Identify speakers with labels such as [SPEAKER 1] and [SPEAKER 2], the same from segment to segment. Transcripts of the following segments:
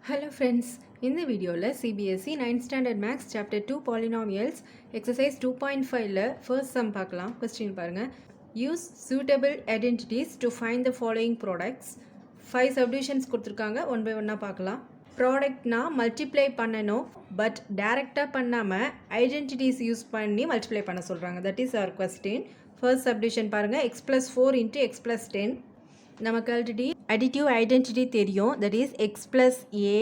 [SPEAKER 1] Hello friends, in the video CBSE 9th standard maths chapter 2 polynomials exercise 2.5 first sum பார்க்கலாம். question பாருங்க. Use suitable identities to find the following products. 5 subdivisions கொடுத்திருக்காங்க. one by one பார்க்கலாம். ப்ராடக்ட்னா multiply பண்ணணும் but டைரக்டாக பண்ணாமல் identities use பண்ணி multiply பண்ண சொல்கிறாங்க. That is our question. First subdivision பாருங்கள். x + 4 × x + 10. நமக்கு ஆல்ரெடி additive identity தெரியும். that is x plus a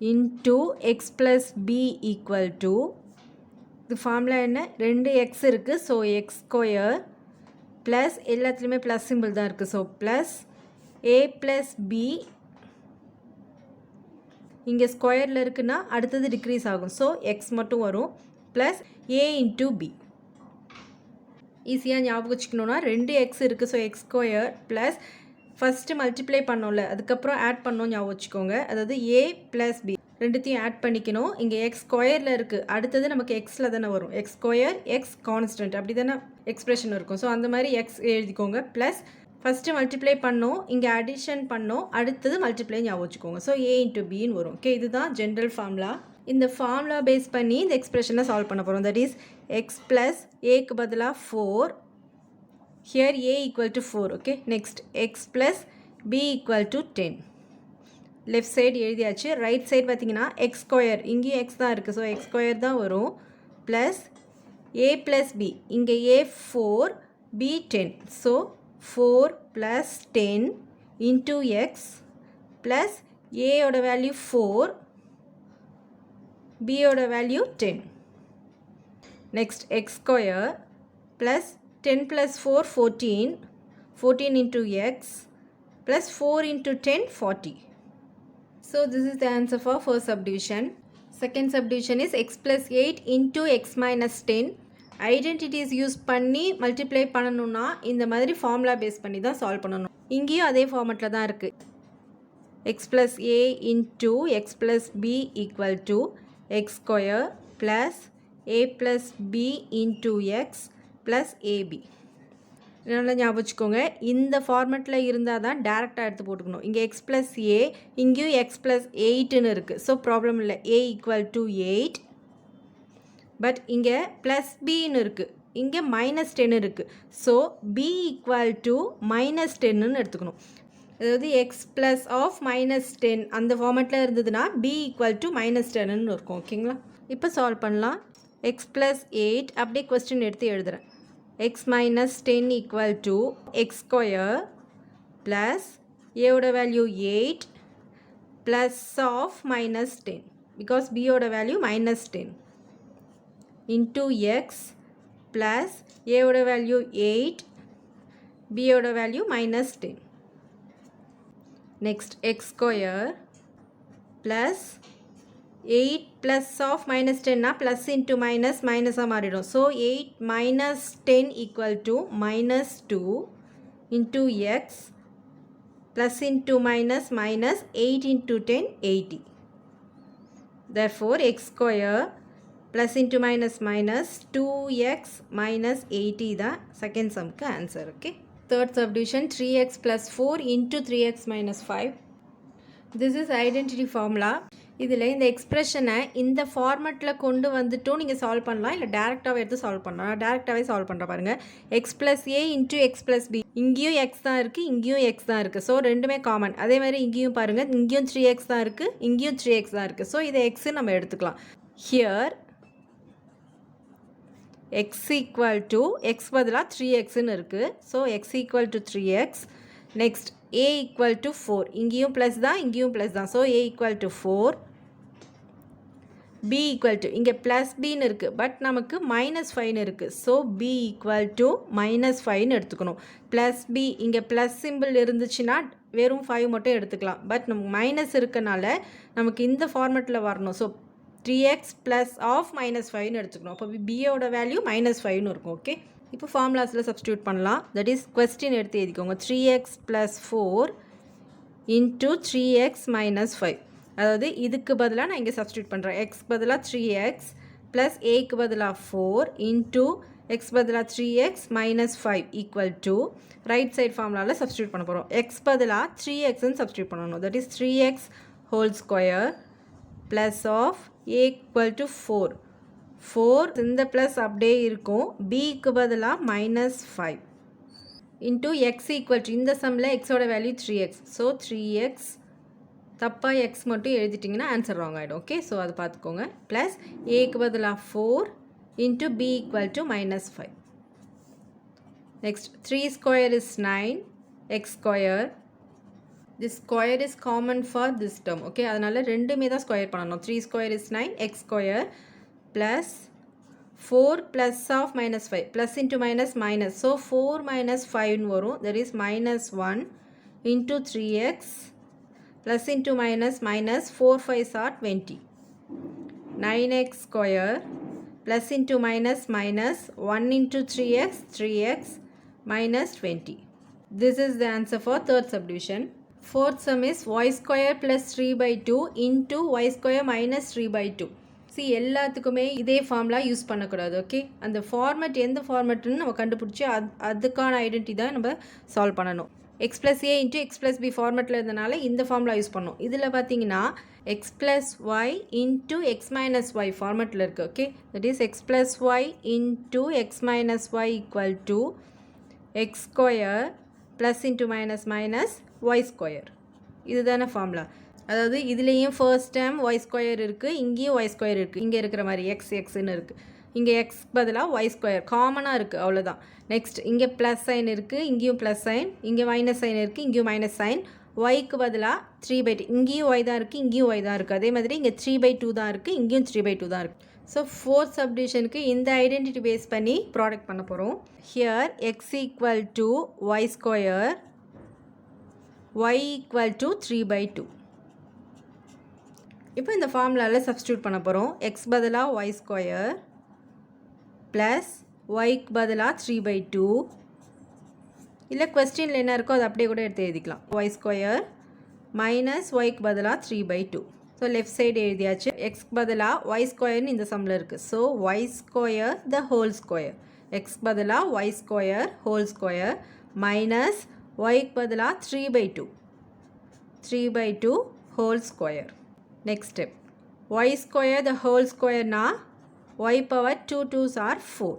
[SPEAKER 1] into x plus b equal to இது ஃபார்முலா என்ன? 2x இருக்குது. ஸோ எக்ஸ் ஸ்கொயர் ப்ளஸ் எல்லாத்துலேயுமே ப்ளஸ் சிம்பிள் தான் இருக்குது. So plus a plus b இங்கே ஸ்கொயரில் இருக்குன்னா அடுத்தது டிக்ரீஸ் ஆகும். ஸோ எக்ஸ் மட்டும் வரும் ப்ளஸ் a into b. ஈஸியாக ஞாபகம் வச்சுக்கணுன்னா 2x இருக்குது. So x square plus first multiply பண்ணோம்ல, அதுக்கப்புறம் ஆட் பண்ணோம் ஞாபகம் வச்சுக்கோங்க. அதாவது a ப்ளஸ் b ரெண்டுத்தையும் ஆட் பண்ணிக்கணும். இங்கே எக்ஸ் ஸ்கொயரில் இருக்குது, அடுத்தது நமக்கு எக்ஸில் தானே வரும். எக்ஸ் ஸ்கொயர் எக்ஸ் கான்ஸ்டன்ட் அப்படி தானே எக்ஸ்ப்ரெஷன் இருக்கும். ஸோ அந்த மாதிரி எக்ஸ் எழுதிக்கோங்க. ப்ளஸ் ஃபஸ்ட்டு மல்டிப்ளை பண்ணோம், இங்கே அடிஷன் பண்ணோம், அடுத்தது மல்டிப்ளை ஞாபகம் வச்சுக்கோங்க. ஸோ a into bன்னு வரும். ஓகே, இதுதான் ஜென்ரல் ஃபார்முலா. இந்த ஃபார்முலா பேஸ் பண்ணி இந்த எக்ஸ்ப்ரெஷனை சால்வ் பண்ண போகிறோம். தட் இஸ் எக்ஸ் ப்ளஸ் ஏக்கு பதிலாக 4. Here a equal to 4. Okay, next x plus b equal to 10. Left side எழுதியாச்சு. right side பார்த்தீங்கன்னா x square இங்கேயும் x தான் இருக்குது. ஸோ x square தான் வரும் plus a plus b இங்கே a 4 b 10. So 4 plus 10 into x plus a ஓட value 4 b ஓட value 10. next x square plus 10 plus 4 14 14 into x plus 4 into 10 40. So this is the answer for first subdivision. Second subdivision is x plus 8 into x minus 10. Identities use பண்ணி multiply பண்ணணும்னா இந்த மாதிரி formula base பண்ணி தான் solve பண்ணணும். இங்கேயும் அதே ஃபார்மெட்டில் தான் இருக்குது. x plus a into x plus b equal to x square plus a plus b into x plus a b. நல்லா ஞாபகம் வச்சுக்கோங்க. இந்த ஃபார்மெட்டில் இருந்தால் தான் டேரெக்டாக எடுத்து போட்டுக்கணும். இங்கே எக்ஸ் ப்ளஸ் ஏ, இங்கேயும் எக்ஸ் ப்ளஸ் 8ன்னு இருக்குது. ஸோ ப்ராப்ளம் இல்லை. a equal to 8. பட் இங்கே ப்ளஸ் பின்னு இருக்குது, இங்கே -10 இருக்குது. ஸோ b ஈக்குவல் டு -10ன்னு எடுத்துக்கணும். அதாவது எக்ஸ் ப்ளஸ் ஆஃப் -10 அந்த ஃபார்மெட்டில் இருந்ததுன்னா b ஈக்குவல் டு -10ன்னு இருக்கும். ஓகேங்களா? இப்போ சால்வ் பண்ணலாம். எக்ஸ் ப்ளஸ் 8 அப்படியே கொஸ்டின் எடுத்து எழுதுகிறேன். x minus 10 equal to x square plus a ஓட value 8 plus of minus 10 because b ஓட value -10 into x plus a ஓட வேல்யூ 8 b ஓட value -10. next x square plus 8 plus of -10 na plus into minus minus மாறிடும். so 8 minus 10 equal to -2 into x plus into minus minus 8 into 10 80. therefore x square plus into minus minus 2x minus 80 தான் second sum க்கு answer. okay, third subdivision 3x plus 4 into 3x minus 5. this is identity formula. இதில் இந்த எக்ஸ்ப்ரெஷனை இந்த ஃபார்மெட்டில் கொண்டு வந்துட்டும் நீங்கள் solve பண்ணலாம், இல்லை டேரெக்டாகவே எடுத்து சால்வ் பண்ணலாம். டேரெக்டாகவே சால்வ் பண்ணுற பாருங்கள். X plus a into x plus B, இங்கேயும் எக்ஸ் தான் இருக்குது, இங்கேயும் எக்ஸ் தான் இருக்குது. ஸோ ரெண்டுமே காமன். அதே மாதிரி இங்கேயும் பாருங்கள், இங்கேயும் 3x தான் இருக்குது, இங்கேயும் 3x தான் இருக்குது. ஸோ இதை எக்ஸு நம்ம எடுத்துக்கலாம். Here x equal to X பதிலாக 3xன்னு இருக்குது. So X equal to 3x. Next a equal to 4, இங்கேயும் ப்ளஸ் தான், இங்கேயும் ப்ளஸ் தான். So a equal to 4. b equal to இங்கே ப்ளஸ் பின்னு இருக்குது, பட் நமக்கு -5ன்னு இருக்குது. ஸோ b ஈக்குவல் டு -5ன்னு எடுத்துக்கணும். ப்ளஸ் b இங்கே ப்ளஸ் சிம்பிள் இருந்துச்சுன்னா வெறும் 5 மட்டும் எடுத்துக்கலாம். பட் நமக்கு மைனஸ் இருக்கனால நமக்கு இந்த ஃபார்மெட்டில் வரணும். ஸோ 3x ப்ளஸ் ஆஃப் -5ன்னு எடுத்துக்கணும். அப்போ பியோட வேல்யூ -5ன்னு இருக்கும். ஓகே, இப்போ ஃபார்முலாஸில் சப்ஸ்டியூட் பண்ணலாம். தட் இஸ் கொஸ்டின் எடுத்து எழுதிக்கோங்க. 3x plus 4 into 3x minus 5. அதாவது இதுக்கு பதிலாக நான் இங்கே சப்ஸ்டியூட் பண்ணுறேன். x பதிலாக 3x ப்ளஸ் ஏக்கு பதிலாக 4 இன்ட்டு x பதிலாக 3x minus 5 equal to right side ஃபார்முலாவில் சப்ஸ்டியூட் பண்ண போகிறோம். x பதிலாக 3xன்னு சப்ஸ்டியூட் பண்ணணும். That is 3x whole square plus of a equal to 4. 4 இந்த plus அப்படியே இருக்கும். b க்கு பதிலா minus 5 into x equal to இந்த sumல x ஓட value 3x. So 3x தப்பா x மட்டும் எழுதிட்டிங்கன்னா answer wrong ஆயிடும். Okay, so அது பார்த்துக்கோங்க. plus a க்கு பதிலா 4 into b equal to minus 5. Next 3 square is 9 x square. This square is common for this term. Okay, அதனால ரெண்டுமே தான் square பண்ணணும். 3 square is 9 x square plus 4 plus of minus 5. Plus into minus minus. So 4 minus 5 வரும். That is minus 1 into 3x plus into minus minus 4 5s are 20. 9x square plus into minus minus 1 into 3x 3x minus 20. This is the answer for third subdivision. Fourth sum is y square plus 3 by 2 into y square minus 3 by 2. See, எல்லாத்துக்குமே இதே formula use பண்ணக்கூடாது. Okay, அந்த format எந்த ஃபார்மேட்னு நம்ம கண்டுபிடிச்சி அதுக்கான identity தான் நம்ம சால்வ் பண்ணணும். X plus a into x plus b ஃபார்மேட்டில் இருந்தனால இந்த ஃபார்முலா யூஸ் பண்ணணும். இதில் பார்த்தீங்கன்னா x plus y into x minus y ஃபார்மேட்டில் இருக்குது. Okay, that is x plus y into x minus y equal to x square plus into minus minus y square. இதுதானே formula. அதாவது இதுலேயும் ஃபர்ஸ்ட் டைம் ஒய் ஸ்கொயர் இருக்குது, இங்கேயும் Y square இருக்குது. இங்கே இருக்கிற மாதிரி எக்ஸ் எக்ஸ்ன்னு இருக்குது. இங்கே எக்ஸ் பதிலாக ஒய் ஸ்கொயர் காமனாக இருக்குது, அவ்வளோதான். நெக்ஸ்ட் இங்கே ப்ளஸ் சைன் இருக்குது, இங்கேயும் ப்ளஸ் சைன். இங்கே மைனஸ் சைன் இருக்குது, இங்கேயும் மைனஸ் சைன். ஒய்க்கு பதிலாக 3/2. இங்கேயும் ஒய் தான் இருக்குது, இங்கேயும் ஒய் தான் இருக்குது. அதே மாதிரி இங்கே 3/2 தான் இருக்குது, இங்கேயும் 3/2 தான் இருக்குது. ஸோ ஃபோர்த் சப்டிவிஷனுக்கு இந்த ஐடென்டிட்டி பேஸ் பண்ணி ப்ராடக்ட் பண்ண போகிறோம். Here x equal to y square, y equal to 3/2. இப்போ இந்த ஃபார்முலாவில் சப்ஸ்டியூட் பண்ண போகிறோம். எக்ஸ் பதிலாக ஒய் ஸ்கொயர் ப்ளஸ் ஒய்க்கு பதிலாக 3/2. இல்லை கொஸ்டினில் என்ன இருக்கோ அது அப்படியே கூட எடுத்து எழுதிக்கலாம். ஒய் ஸ்கொயர் மைனஸ் ஒய்க்கு பதிலாக 3/2. ஸோ லெஃப்ட் சைடு எழுதியாச்சு. எக்ஸ்க்கு பதிலாக ஒய் ஸ்கொயர்னு இந்த சம்மில் இருக்குது. So y square the whole square. X பதிலாக y square whole square minus ஒய்க்கு பதிலாக 3/2. 3/2 whole square. Next step, y square the whole square na y power 2 2s are 4.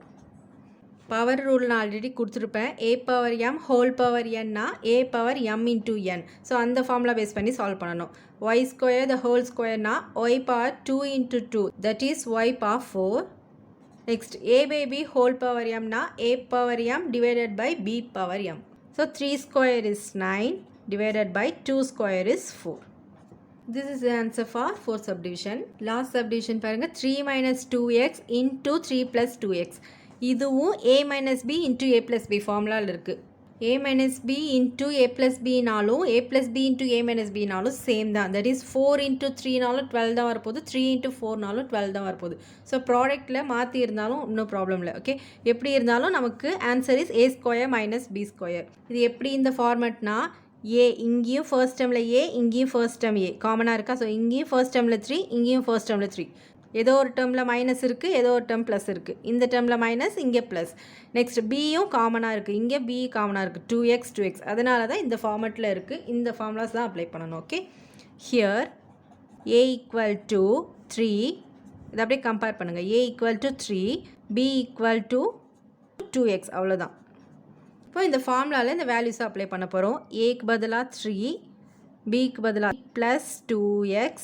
[SPEAKER 1] Power rule na already கொடுத்திருப்பேன். a power m whole power n na a power m into n. So அந்த formula base பண்ணி solve பண்ணணும். y square the whole square na y power 2 into 2, that is y power 4. Next a by b whole power m na a power m divided by b power m. So 3 square is 9 divided by 2 square is 4. This is the answer for fourth subdivision. Last subdivision பாருங்க, 3 minus 2x into 3 plus 2x. இதுவும் a minus b into a plus b ஃபார்முலாவில் இருக்குது. a minus b into a plus b நாலும் a plus b into a minus b நாலும் same தான். that is 4 into 3 நாலும் 12 தான் வரப்போகுது, 3 into 4 நாலும் 12 தான் வரப்போகுது. ஸோ ப்ராடக்டில் மாற்றி இருந்தாலும் இன்னும் ப்ராப்ளம் இல்லை. ஓகே, எப்படி இருந்தாலும் நமக்கு answer is a square minus b square. இது எப்படி இந்த ஃபார்மேட்னா ஏ இங்கேயும் ஃபர்ஸ்ட் டேர்மில் ஏ, இங்கேயும் ஃபர்ஸ்ட் டேர்ம் ஏ காமனாக இருக்கா. ஸோ இங்கேயும் ஃபர்ஸ்ட் டேர்மில் 3, இங்கேயும் ஃபர்ஸ்ட் டேர்மில் 3. ஏதோ ஒரு டேர்மில் மைனஸ் இருக்குது, ஏதோ ஒரு டேர்ம் ப்ளஸ் இருக்குது. இந்த டேர்மில் மைனஸ், இங்கே ப்ளஸ். நெக்ஸ்ட் பியும் காமனாக இருக்குது, இங்கே பி காமனாக இருக்குது, 2x 2x. அதனால தான் இந்த ஃபார்மேட்டில் இருக்குது. இந்த ஃபார்முலாஸ் தான் அப்ளை பண்ணணும். Okay, here a equal to 3, இதை அப்படியே கம்பேர் பண்ணுங்கள். a equal to 3, b equal to 2x, அவ்வளோதான். இப்போ இந்த ஃபார்முலாவில் இந்த வேல்யூஸை அப்ளை பண்ண போகிறோம். ஏக்கு பதிலாக 3, பிக்கு பதிலாக plus 2x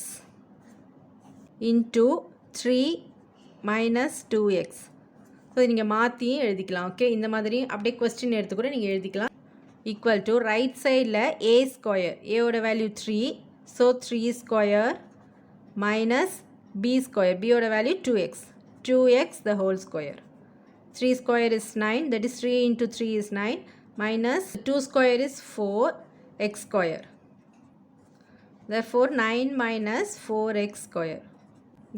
[SPEAKER 1] into 3 minus 2x. So நீங்கள் மாற்றியும் எழுதிக்கலாம். ஓகே, இந்த மாதிரி அப்படியே கொஸ்டின் எடுத்து கூட நீங்கள் எழுதிக்கலாம். ஈக்குவல் டு ரைட் சைடில் a ஸ்கொயர், ஏவோட value 3, so 3 square minus b square, பியோட value 2x, 2x the whole square. 3 square is 9, that is 3 into 3 is 9, minus 2 square is 4, x square. Therefore 9 minus 4x square.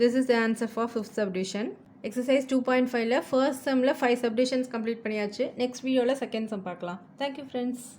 [SPEAKER 1] This is the answer for fifth subdivision. Exercise 2.5 first sumல 5 subdivisions complete பண்ணியாச்சு. Next video second sum பார்க்கலாம். Thank you friends.